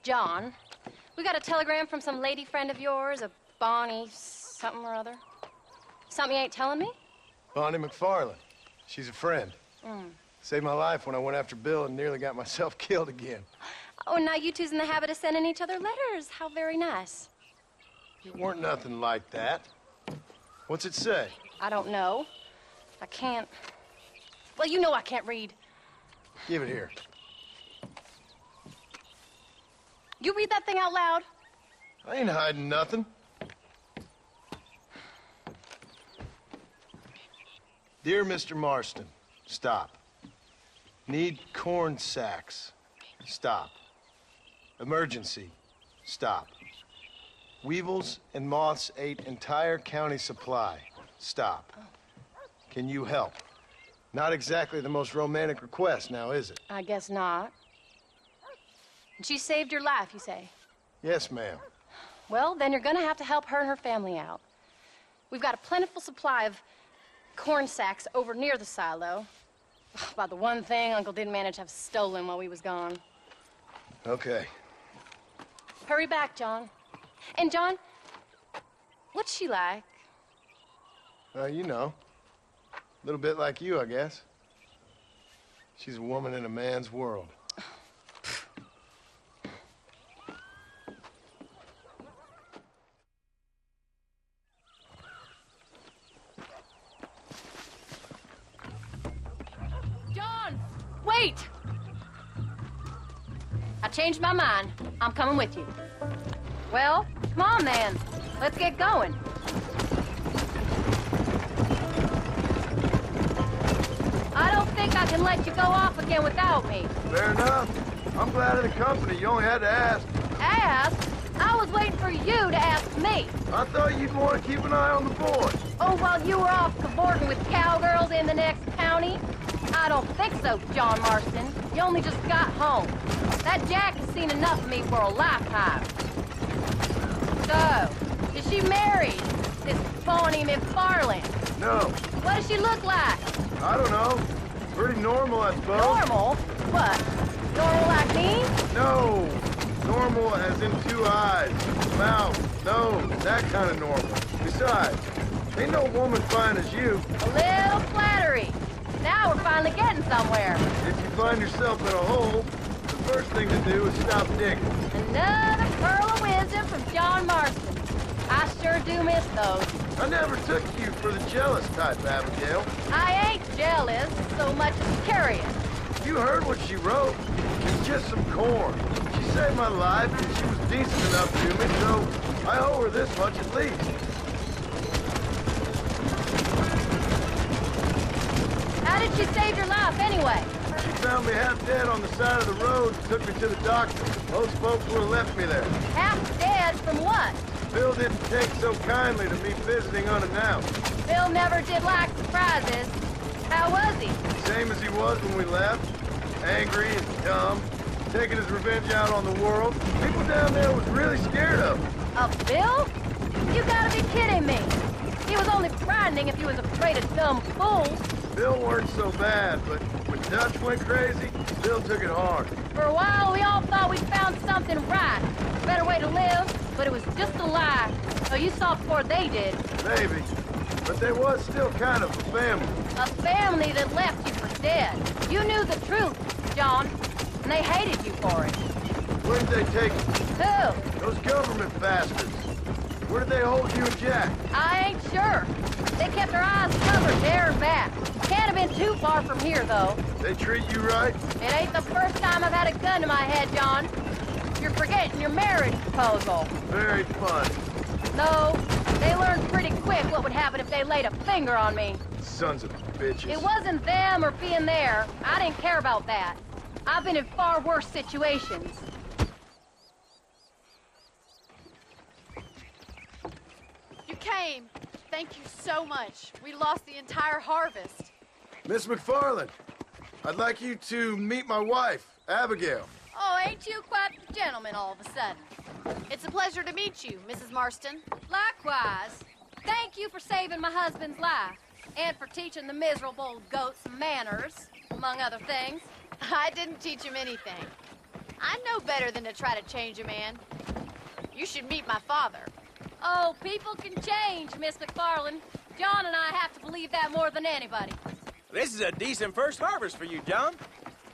John, we got a telegram from some lady friend of yours, a Bonnie something or other. Something you ain't telling me? Bonnie McFarland. She's a friend. Mm. Saved my life when I went after Bill and nearly got myself killed again. Oh, and now you two's in the habit of sending each other letters. How very nice. It weren't nothing like that. What's it say? I don't know. I can't... Well, you know I can't read. Give it here. You read that thing out loud? I ain't hiding nothing. Dear Mr. Marston, stop. Need corn sacks. Stop. Emergency. Stop. Weevils and moths ate entire county supply. Stop. Can you help? Not exactly the most romantic request, now is it? I guess not. She saved your life, you say? Yes, ma'am. Well, then you're gonna have to help her and her family out. We've got a plentiful supply of corn sacks over near the silo. About the one thing Uncle didn't manage to have stolen while we was gone. Okay. Hurry back, John. And John, what's she like? You know. A little bit like you, I guess. She's a woman in a man's world. John, wait! I changed my mind. I'm coming with you. Well, come on then. Let's get going. I don't think I can let you go off again without me. Fair enough. I'm glad of the company. You only had to ask. Ask? I was waiting for you to ask me. I thought you'd want to keep an eye on the boy. Oh, while you were off cavorting with cowgirls in the next county? I don't think so, John Marston. You only just got home. That Jack has seen enough of me for a lifetime. So, is she married? This Bonnie McFarland? No. What does she look like? I don't know. Pretty normal, I suppose. Normal? What? Normal like me? No. Normal as in 2 eyes, mouth, nose, that kind of normal. Besides, ain't no woman fine as you. A little flattery. Now we're finally getting somewhere. If you find yourself in a hole, the first thing to do is stop digging. Another pearl of wisdom from John Marston. I sure do miss those. I never took you for the jealous type, Abigail. I ain't jealous so much as curious. You heard what she wrote. It's just some corn. She saved my life, and she was decent enough to me, so I owe her this much at least. How did she save your life, anyway? She found me half dead on the side of the road and took me to the doctor. Most folks would have left me there. Half dead from what? Bill didn't take so kindly to me visiting unannounced. Bill never did like surprises. How was he? Same as he was when we left. Angry and dumb. Taking his revenge out on the world. People down there was really scared of him. Of Bill? You gotta be kidding me. He was only frightening if he was afraid of dumb fools. Bill weren't so bad, but when Dutch went crazy, Bill took it hard. For a while, we all thought we'd found something right. A better way to live, but it was just a lie. So you saw before they did. Maybe. But there was still kind of a family. A family that left you for dead. You knew the truth, John, and they hated you for it. Where did they take you? Who? Those government bastards. Where did they hold you and Jack? I ain't sure. They kept their eyes covered there and back. Can't have been too far from here, though. They treat you right? It ain't the first time I've had a gun to my head, John. You're forgetting your marriage proposal. Very fun. No, they learned pretty quick what would happen if they laid a finger on me. Sons of bitches. It wasn't them or being there. I didn't care about that. I've been in far worse situations. You came. Thank you so much. We lost the entire harvest. Miss McFarland, I'd like you to meet my wife, Abigail. Oh, ain't you quite the gentleman all of a sudden? It's a pleasure to meet you, Mrs. Marston. Likewise. Thank you for saving my husband's life. And for teaching the miserable goats manners, among other things. I didn't teach him anything. I know better than to try to change a man. You should meet my father. Oh, people can change, Miss McFarland. John and I have to believe that more than anybody. This is a decent first harvest for you, John.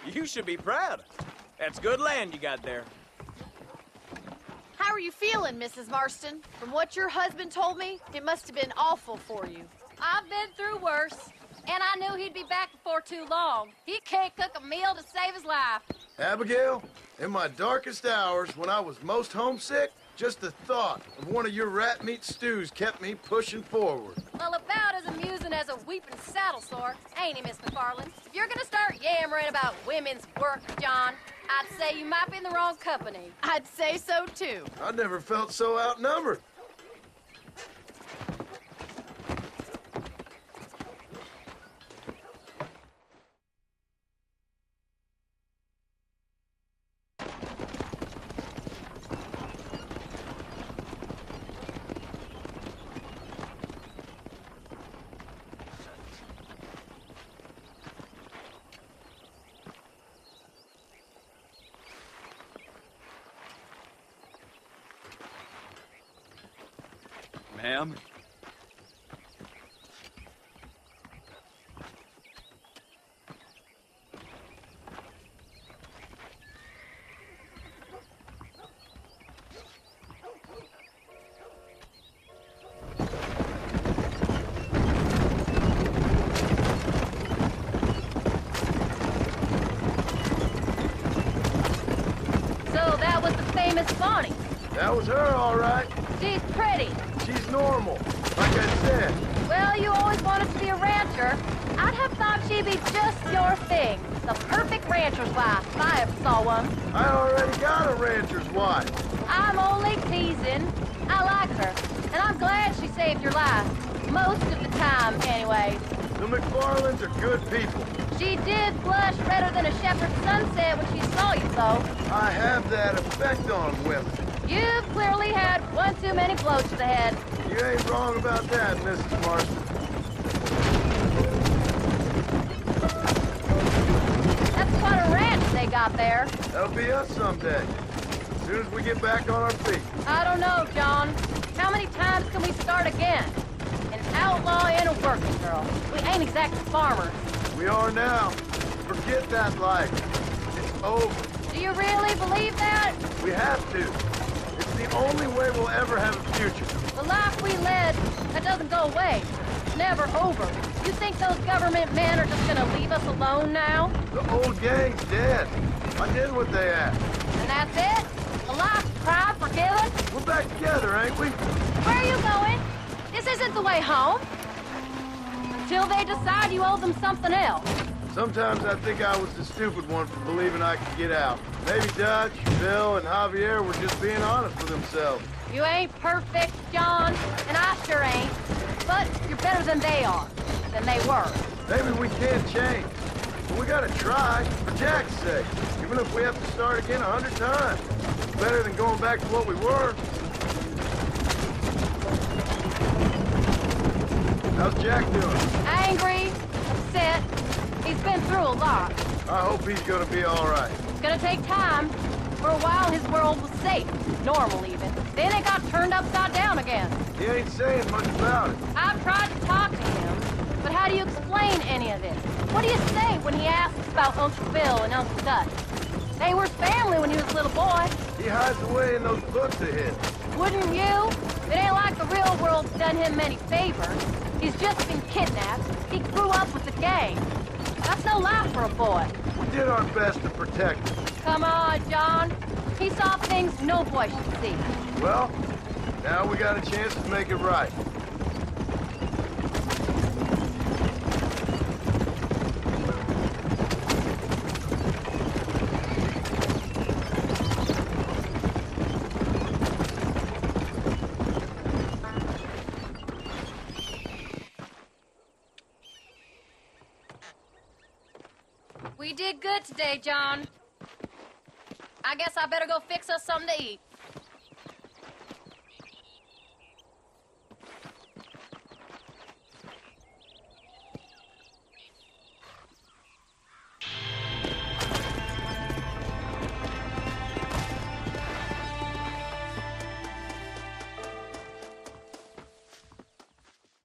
You should be proud. That's good land you got there. How are you feeling, Mrs. Marston? From what your husband told me, it must have been awful for you. I've been through worse, and I knew he'd be back before too long. He can't cook a meal to save his life. Abigail, in my darkest hours, when I was most homesick, just the thought of one of your rat meat stews kept me pushing forward. Well, about as amusing as a weeping saddle sore, ain't he, Miss McFarland? If you're gonna start yammering about women's work, John, I'd say you might be in the wrong company. I'd say so, too. I never felt so outnumbered. Ma'am? So that was the famous Bonnie. That was her, all right. She's pretty. She's normal, like I said. Well, you always wanted to be a rancher. I'd have thought she'd be just your thing. The perfect rancher's wife, if I ever saw one. I already got a rancher's wife. I'm only teasing. I like her, and I'm glad she saved your life. Most of the time, anyway. The McFarlands are good people. She did blush redder than a shepherd's sunset when she saw you, though. I have that effect on women. You've clearly had one too many blows to the head. You ain't wrong about that, Mrs. Marston. That's quite a ranch they got there. That'll be us someday. As soon as we get back on our feet. I don't know, John. How many times can we start again? An outlaw and a working girl. We ain't exactly farmers. We are now. Forget that life. It's over. Do you really believe that? We have to. It's the only way we'll ever have a future. The life we led, that doesn't go away. It's never over. You think those government men are just gonna leave us alone now? The old gang's dead. I did what they asked. And that's it? A life cry forgiven? We're back together, ain't we? Where are you going? This isn't the way home. Until they decide you owe them something else. Sometimes I think I was the stupid one for believing I could get out. Maybe Dutch, Bill, and Javier were just being honest with themselves. You ain't perfect, John, and I sure ain't. But you're better than they are. Than they were. Maybe we can change. But we gotta try, for Jack's sake. Even if we have to start again 100 times. It's better than going back to what we were. How's Jack doing? Angry, upset. He's been through a lot. I hope he's gonna be all right. It's gonna take time. For a while, his world was safe. Normal, even. Then it got turned upside down again. He ain't saying much about it. I've tried to talk to him, but how do you explain any of this? What do you say when he asks about Uncle Bill and Uncle Dutch? They were family when he was a little boy. He hides away in those books of his. Wouldn't you? It ain't like the real world's done him many favors. He's just been kidnapped. He grew up with the gang. That's no life for a boy. We did our best to protect him. Come on, John. He saw things no boy should see. Well, now we got a chance to make it right. We did good today, John. I guess I better go fix us something to eat.